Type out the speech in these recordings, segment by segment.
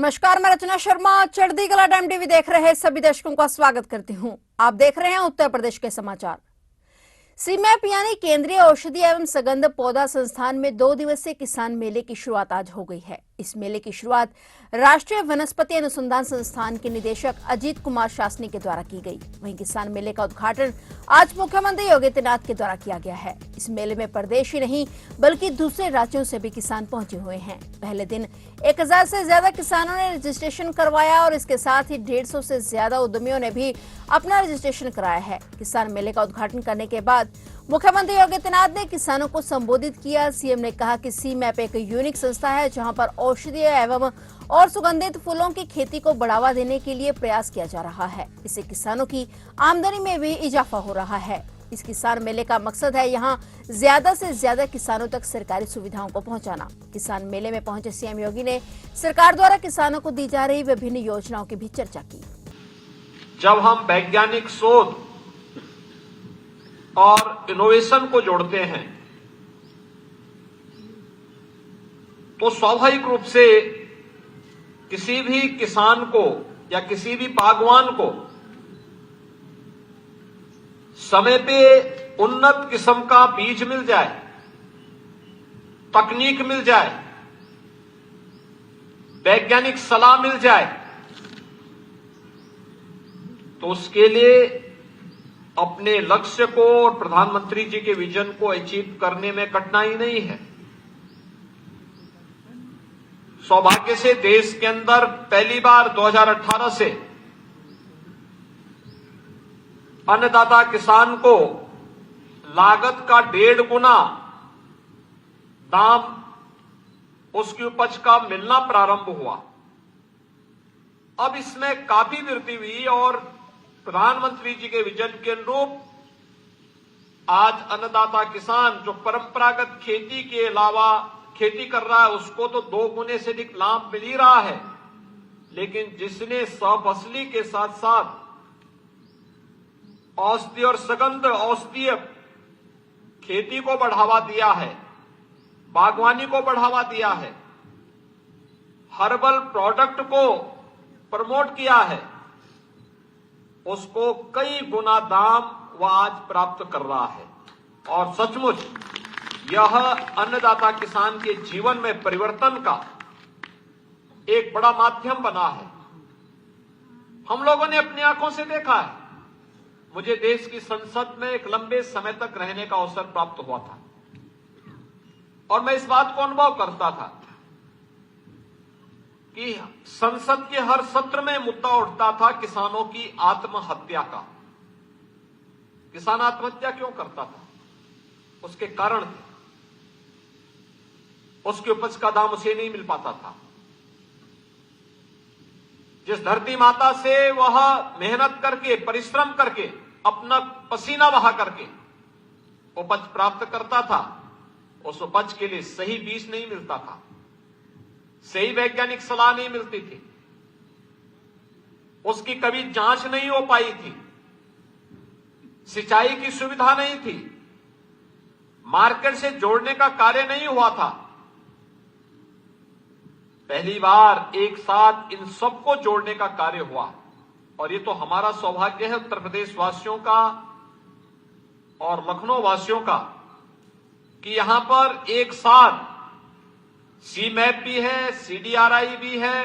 नमस्कार, मैं रचना शर्मा चढ़ती कला टाइम टीवी देख रहे सभी दर्शकों का स्वागत करती हूं। आप देख रहे हैं उत्तर प्रदेश के समाचार। सीमैप यानी केंद्रीय औषधि एवं सगंध पौधा संस्थान में 2 दिवसीय किसान मेले की शुरुआत आज हो गई है। इस मेले की शुरुआत राष्ट्रीय वनस्पति अनुसंधान संस्थान के निदेशक अजीत कुमार शासनी के द्वारा की गई। वहीं किसान मेले का उद्घाटन आज मुख्यमंत्री योगी आदित्यनाथ के द्वारा किया गया है। इस मेले में प्रदेश ही नहीं बल्कि दूसरे राज्यों से भी किसान पहुंचे हुए हैं। पहले दिन 1000 से ज्यादा किसानों ने रजिस्ट्रेशन करवाया और इसके साथ ही 150 से ज्यादा उद्यमियों ने भी अपना रजिस्ट्रेशन कराया है। किसान मेले का उद्घाटन करने के बाद मुख्यमंत्री योगी आदित्यनाथ ने किसानों को संबोधित किया। सीएम ने कहा कि सीमैप एक यूनिक संस्था है जहां पर औषधीय एवं और सुगंधित फूलों की खेती को बढ़ावा देने के लिए प्रयास किया जा रहा है। इससे किसानों की आमदनी में भी इजाफा हो रहा है। इस किसान मेले का मकसद है यहां ज्यादा से ज्यादा किसानों तक सरकारी सुविधाओं को पहुंचाना। किसान मेले में पहुंचे सीएम योगी ने सरकार द्वारा किसानों को दी जा रही विभिन्न योजनाओं की भी चर्चा की। जब हम वैज्ञानिक शोध और इनोवेशन को जोड़ते हैं तो स्वाभाविक रूप से किसी भी किसान को या किसी भी बागवान को समय पे उन्नत किस्म का बीज मिल जाए, तकनीक मिल जाए, वैज्ञानिक सलाह मिल जाए तो उसके लिए अपने लक्ष्य को और प्रधानमंत्री जी के विजन को अचीव करने में कठिनाई नहीं है। सौभाग्य से देश के अंदर पहली बार 2018 से अन्नदाता किसान को लागत का 1.5 गुना दाम उसकी उपज का मिलना प्रारंभ हुआ। अब इसमें काफी वृद्धि हुई और प्रधानमंत्री जी के विजन के अनुरूप आज अन्नदाता किसान जो परंपरागत खेती के अलावा खेती कर रहा है उसको तो 2 गुने से अधिक लाभ मिल ही रहा है, लेकिन जिसने सफसली के साथ साथ औषधि और सगंध औषधीय खेती को बढ़ावा दिया है, बागवानी को बढ़ावा दिया है, हर्बल प्रोडक्ट को प्रमोट किया है, उसको कई गुना दाम वह आज प्राप्त कर रहा है। और सचमुच यह अन्नदाता किसान के जीवन में परिवर्तन का एक बड़ा माध्यम बना है। हम लोगों ने अपनी आंखों से देखा है। मुझे देश की संसद में एक लंबे समय तक रहने का अवसर प्राप्त हुआ था और मैं इस बात को अनुभव करता था कि संसद के हर सत्र में मुद्दा उठता था किसानों की आत्महत्या का। किसान आत्महत्या क्यों करता था? उसके कारण थे। उसकी उपज का दाम उसे नहीं मिल पाता था। जिस धरती माता से वह मेहनत करके परिश्रम करके अपना पसीना बहा करके उपज प्राप्त करता था, उस उपज के लिए सही बीज नहीं मिलता था, सही वैज्ञानिक सलाह नहीं मिलती थी, उसकी कभी जांच नहीं हो पाई थी, सिंचाई की सुविधा नहीं थी, मार्केट से जोड़ने का कार्य नहीं हुआ था। पहली बार एक साथ इन सबको जोड़ने का कार्य हुआ और ये तो हमारा सौभाग्य है उत्तर प्रदेश वासियों का और लखनऊ वासियों का कि यहां पर एक साथ सीमैप भी है, सीडीआरआई भी है,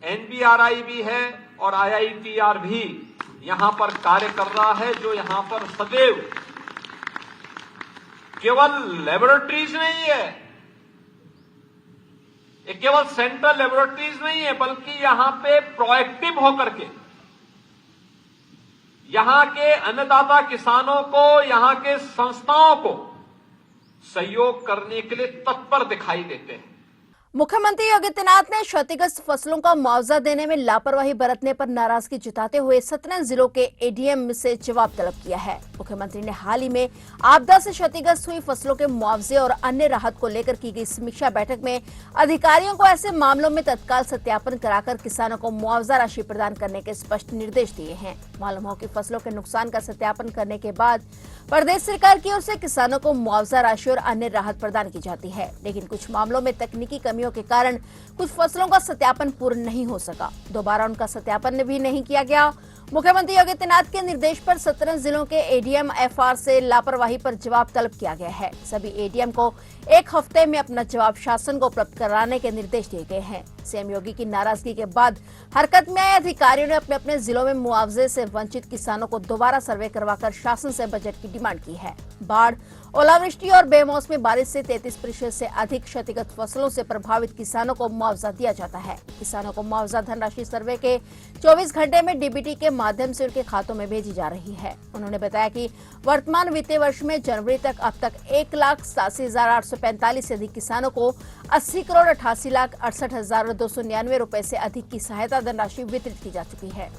एनबीआरआई भी है और आईआईटीआर भी यहां पर कार्य कर रहा है, जो यहां पर सदैव केवल लेबोरेटरीज नहीं है, ये केवल सेंट्रल लेबोरेटरीज नहीं है, बल्कि यहां पे प्रोएक्टिव होकर के यहां के अन्नदाता किसानों को, यहां के संस्थाओं को सहयोग करने के लिए तत्पर दिखाई देते हैं। मुख्यमंत्री योगी आदित्यनाथ ने क्षतिग्रस्त फसलों का मुआवजा देने में लापरवाही बरतने पर नाराजगी जताते हुए 17 जिलों के एडीएम से जवाब तलब किया है। मुख्यमंत्री ने हाल ही में आपदा से क्षतिग्रस्त हुई फसलों के मुआवजे और अन्य राहत को लेकर की गई समीक्षा बैठक में अधिकारियों को ऐसे मामलों में तत्काल सत्यापन कराकर किसानों को मुआवजा राशि प्रदान करने के स्पष्ट निर्देश दिए हैं। मालूम हो कि फसलों के नुकसान का सत्यापन करने के बाद प्रदेश सरकार की ओर से किसानों को मुआवजा राशि और अन्य राहत प्रदान की जाती है, लेकिन कुछ मामलों में तकनीकी कमी खामियों के कारण कुछ फसलों का सत्यापन पूर्ण नहीं हो सका। दोबारा उनका सत्यापन भी नहीं किया गया। मुख्यमंत्री योगी आदित्यनाथ के निर्देश पर 17 जिलों के एडीएम एफआर से लापरवाही पर जवाब तलब किया गया है। सभी एडीएम को 1 हफ्ते में अपना जवाब शासन को उपलब्ध कराने के निर्देश दिए गए हैं। सीएम योगी की नाराजगी के बाद हरकत में आए अधिकारियों ने अपने अपने जिलों में मुआवजे से वंचित किसानों को दोबारा सर्वे करवाकर शासन से बजट की डिमांड की है। बाढ़, ओलावृष्टि और बेमौसमी बारिश से 33% से अधिक क्षतिग्रस्त फसलों से प्रभावित किसानों को मुआवजा दिया जाता है। किसानों को मुआवजा धनराशि सर्वे के 24 घंटे में डीबीटी के माध्यम से उनके खातों में भेजी जा रही है। उन्होंने बताया कि वर्तमान वित्तीय वर्ष में जनवरी तक अब तक 1,87,845 से अधिक किसानों को 80,88,68,299 रुपए से अधिक की सहायता धनराशि वितरित की जा चुकी है।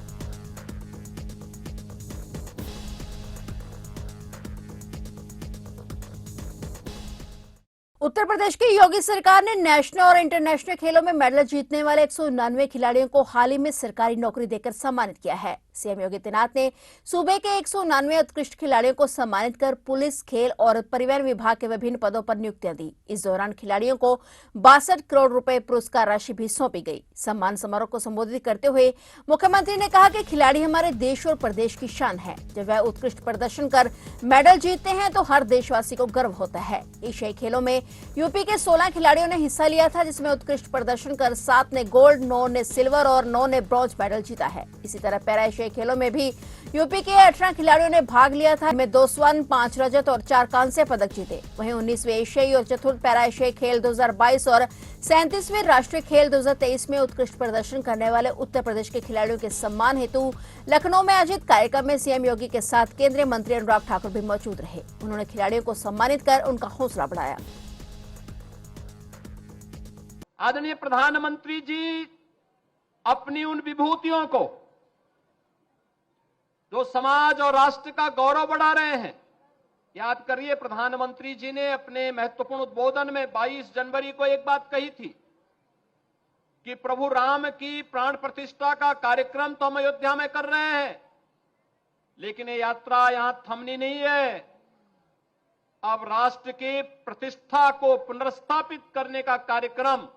उत्तर प्रदेश की योगी सरकार ने नेशनल और इंटरनेशनल खेलों में मेडल जीतने वाले 199 खिलाड़ियों को हाल ही में सरकारी नौकरी देकर सम्मानित किया है। सीएम योगी आदित्यनाथ ने सूबे के 199 उत्कृष्ट खिलाड़ियों को सम्मानित कर पुलिस, खेल और परिवहन विभाग के विभिन्न पदों पर नियुक्तियां दी। इस दौरान खिलाड़ियों को 62 करोड़ रुपए पुरस्कार राशि भी सौंपी गई। सम्मान समारोह को संबोधित करते हुए मुख्यमंत्री ने कहा कि खिलाड़ी हमारे देश और प्रदेश की शान है। जब वह उत्कृष्ट प्रदर्शन कर मेडल जीतते हैं तो हर देशवासी को गर्व होता है। एशियाई खेलों में यूपी के 16 खिलाड़ियों ने हिस्सा लिया था, जिसमें उत्कृष्ट प्रदर्शन कर 7 ने गोल्ड, 9 ने सिल्वर और 9 ने ब्रॉन्ज मेडल जीता है। इसी तरह पैरा एशियाई खेलों में भी यूपी के 18 खिलाड़ियों ने भाग लिया था, जिसमें 2 स्वर्ण, 5 रजत और 4 कांस्य पदक जीते। वहीं 19वें एशियाई और चतुर्थ पैरा एशियाई खेल 2022 और 37वें राष्ट्रीय खेल 2023 में उत्कृष्ट प्रदर्शन करने वाले उत्तर प्रदेश के खिलाड़ियों के सम्मान हेतु लखनऊ में आयोजित कार्यक्रम में सीएम योगी के साथ केंद्रीय मंत्री अनुराग ठाकुर भी मौजूद रहे। उन्होंने खिलाड़ियों को सम्मानित कर उनका हौसला बढ़ाया। आदरणीय प्रधानमंत्री जी अपनी उन विभूतियों को जो समाज और राष्ट्र का गौरव बढ़ा रहे हैं, याद करिए प्रधानमंत्री जी ने अपने महत्वपूर्ण उद्बोधन में 22 जनवरी को एक बात कही थी कि प्रभु राम की प्राण प्रतिष्ठा का कार्यक्रम तो हम अयोध्या में कर रहे हैं, लेकिन ये यात्रा यहां थमनी नहीं है। अब राष्ट्र की प्रतिष्ठा को पुनर्स्थापित करने का कार्यक्रम,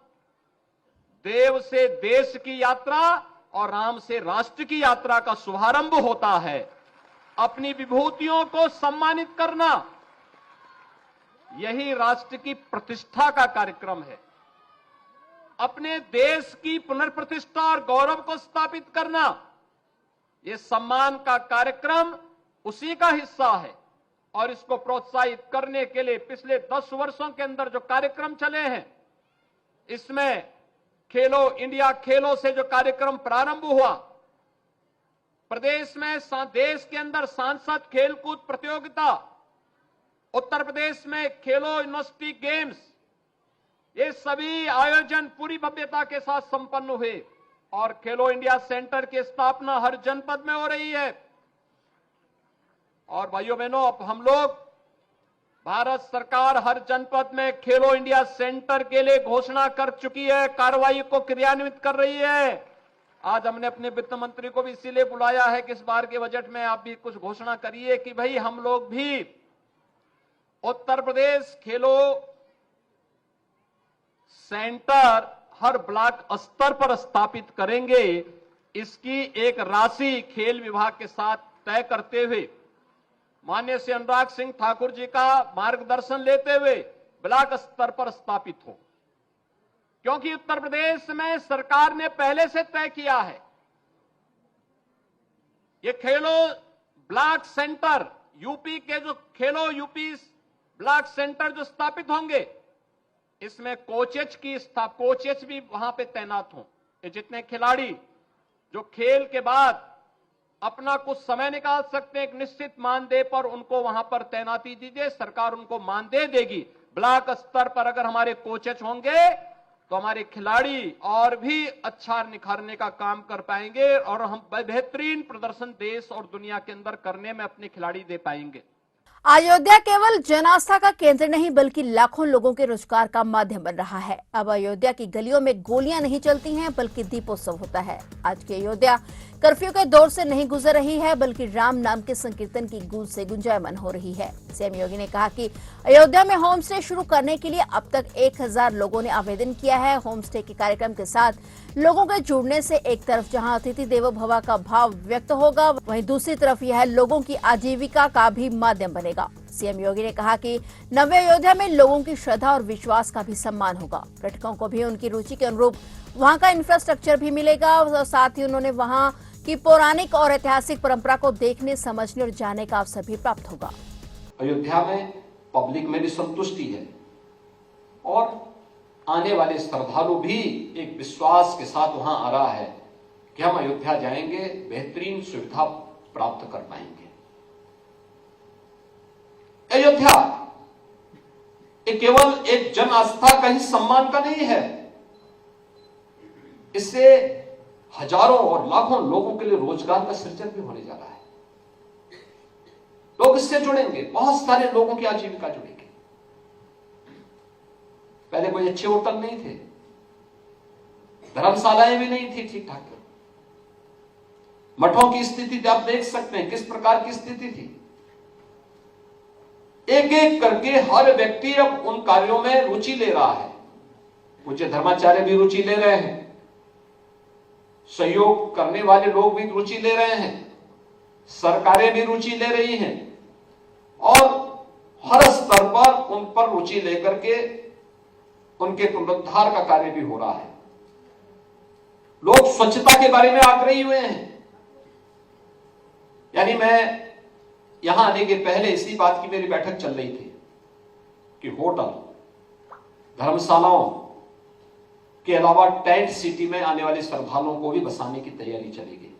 देव से देश की यात्रा और राम से राष्ट्र की यात्रा का शुभारंभ होता है। अपनी विभूतियों को सम्मानित करना, यही राष्ट्र की प्रतिष्ठा का कार्यक्रम है। अपने देश की पुनर्प्रतिष्ठा और गौरव को स्थापित करना, यह सम्मान का कार्यक्रम उसी का हिस्सा है। और इसको प्रोत्साहित करने के लिए पिछले 10 वर्षों के अंदर जो कार्यक्रम चले हैं, इसमें खेलो इंडिया खेलों से जो कार्यक्रम प्रारंभ हुआ, प्रदेश में देश के अंदर सांसद खेलकूद प्रतियोगिता, उत्तर प्रदेश में खेलो यूनिवर्सिटी गेम्स, ये सभी आयोजन पूरी भव्यता के साथ संपन्न हुए और खेलो इंडिया सेंटर की स्थापना हर जनपद में हो रही है। और भाइयों बहनों, अब हम लोग, भारत सरकार हर जनपद में खेलो इंडिया सेंटर के लिए घोषणा कर चुकी है, कार्रवाई को क्रियान्वित कर रही है। आज हमने अपने वित्त मंत्री को भी इसीलिए बुलाया है कि इस बार के बजट में आप भी कुछ घोषणा करिए कि भाई हम लोग भी उत्तर प्रदेश खेलो सेंटर हर ब्लॉक स्तर पर स्थापित करेंगे। इसकी एक राशि खेल विभाग के साथ तय करते हुए माननीय श्री अनुराग सिंह ठाकुर जी का मार्गदर्शन लेते हुए ब्लॉक स्तर पर स्थापित हो, क्योंकि उत्तर प्रदेश में सरकार ने पहले से तय किया है ये खेलो ब्लॉक सेंटर, यूपी के जो खेलो यूपी ब्लॉक सेंटर जो स्थापित होंगे, इसमें कोचेज भी वहां पे तैनात हों। ये जितने खिलाड़ी जो खेल के बाद अपना कुछ समय निकाल सकते हैं, एक निश्चित मानदेय पर उनको वहां पर तैनाती दीजिए, सरकार उनको मानदेय देगी। ब्लॉक स्तर पर अगर हमारे कोचेज होंगे तो हमारे खिलाड़ी और भी अच्छा निखारने का काम कर पाएंगे और हम बेहतरीन प्रदर्शन देश और दुनिया के अंदर करने में अपने खिलाड़ी दे पाएंगे। अयोध्या केवल जन आस्था का केंद्र नहीं बल्कि लाखों लोगों के रोजगार का माध्यम बन रहा है। अब अयोध्या की गलियों में गोलियां नहीं चलती हैं बल्कि दीपोत्सव होता है। आज की अयोध्या कर्फ्यू के दौर से नहीं गुजर रही है, बल्कि राम नाम के संकीर्तन की गूंज से गुंजायमान हो रही है। सीएम योगी ने कहा कि अयोध्या में होम स्टे शुरू करने के लिए अब तक 1000 लोगों ने आवेदन किया है। होम स्टे के कार्यक्रम के साथ लोगों के जुड़ने से एक तरफ जहां अतिथि देवो भव का भाव व्यक्त होगा, वहीं दूसरी तरफ यह लोगों की आजीविका का भी माध्यम बनेगा। सीएम योगी ने कहा कि नव्य अयोध्या में लोगों की श्रद्धा और विश्वास का भी सम्मान होगा। पर्यटकों को भी उनकी रुचि के अनुरूप वहां का इंफ्रास्ट्रक्चर भी मिलेगा और साथ ही उन्होंने वहां की पौराणिक और ऐतिहासिक परंपरा को देखने, समझने और जानने का अवसर भी प्राप्त होगा। अयोध्या में पब्लिक में भी संतुष्टि है और आने वाले श्रद्धालु भी एक विश्वास के साथ वहां आ रहा है कि हम अयोध्या जाएंगे, बेहतरीन सुविधा प्राप्त कर पाएंगे। अयोध्या ये केवल एक जन आस्था का ही सम्मान का नहीं है, इससे हजारों और लाखों लोगों के लिए रोजगार का सृजन भी होने जा रहा है। लोग इससे जुड़ेंगे, बहुत सारे लोगों की आजीविका जुड़ेगी। पहले कोई अच्छे होटल नहीं थे, धर्मशालाएं भी नहीं थी ठीक ठाक। मठों की स्थिति आप देख सकते हैं किस प्रकार की स्थिति थी। एक एक करके हर व्यक्ति अब उन कार्यों में रुचि ले रहा है। पूज्य धर्माचार्य भी रुचि ले रहे हैं, सहयोग करने वाले लोग भी रुचि ले रहे हैं, सरकारें भी रुचि ले रही हैं और हर स्तर पर उन पर रुचि लेकर के उनके पुनरुद्धार का कार्य भी हो रहा है। लोग स्वच्छता के बारे में आग्रही हुए हैं। यानी मैं यहां आने के पहले इसी बात की मेरी बैठक चल रही थी कि होटल, धर्मशालाओं के अलावा टेंट सिटी में आने वाले श्रद्धालुओं को भी बसाने की तैयारी चलेगी।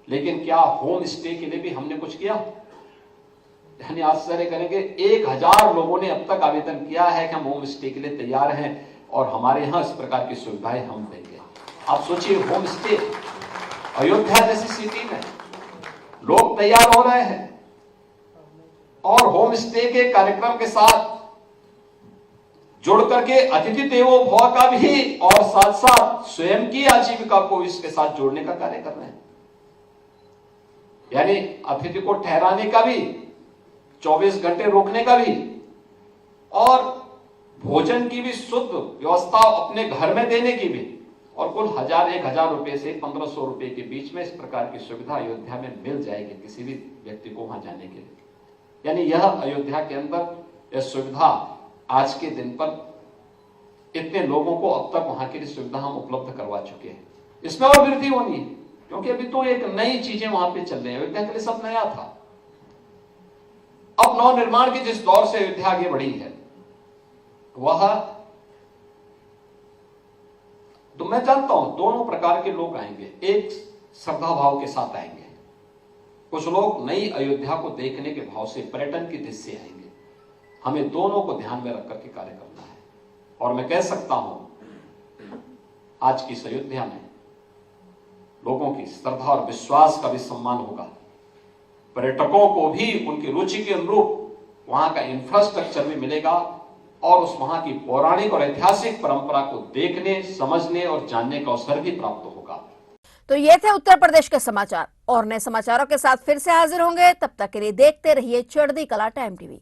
लेकिन क्या होम स्टे के लिए भी हमने कुछ किया? यानी आश्चर्य करेंगे, 1000 लोगों ने अब तक आवेदन किया है कि हम होम स्टे के लिए तैयार हैं और हमारे यहां इस प्रकार की सुविधाएं हम देंगे। आप सोचिए, होम स्टे अयोध्या जैसी सिटी में लोग तैयार हो रहे हैं और होम स्टे के कार्यक्रम के साथ जुड़ करके अतिथि देवो भव का भी और साथ साथ स्वयं की आजीविका को इसके साथ जोड़ने का कार्य कर रहे हैं। यानी अतिथि को ठहराने का भी, 24 घंटे रोकने का भी और भोजन की भी शुद्ध व्यवस्था अपने घर में देने की भी, और कुल 1000-1000 रुपए से 1500 रुपए के बीच में इस प्रकार की सुविधा अयोध्या में मिल जाएगी किसी भी व्यक्ति को वहां जाने के लिए। यानी यह अयोध्या के अंदर यह सुविधा आज के दिन पर इतने लोगों को अब तक वहां के लिए सुविधा हम उपलब्ध करवा चुके हैं। इसमें और वृद्धि होनी है, क्योंकि अभी तो एक नई चीजें वहां पे चल रही है। अयोध्या के लिए सब नया था। अब नव निर्माण के जिस दौर से अयोध्या आगे बढ़ी है, वह तो मैं जानता हूं दोनों प्रकार के लोग आएंगे। एक श्रद्धा भाव के साथ आएंगे, कुछ लोग नई अयोध्या को देखने के भाव से, पर्यटन की दृष्टि से आएंगे। हमें दोनों को ध्यान में रखकर के कार्य करना है। और मैं कह सकता हूं आज की इस अयोध्या में लोगों की श्रद्धा और विश्वास का भी सम्मान होगा। पर्यटकों को भी उनकी रुचि के अनुरूप वहां का इंफ्रास्ट्रक्चर भी मिलेगा और उस वहां की पौराणिक और ऐतिहासिक परंपरा को देखने, समझने और जानने का अवसर भी प्राप्त होगा। तो ये थे उत्तर प्रदेश के समाचार। और नए समाचारों के साथ फिर से हाजिर होंगे। तब तक के लिए देखते रहिए चढ़ती कला टाइम टीवी।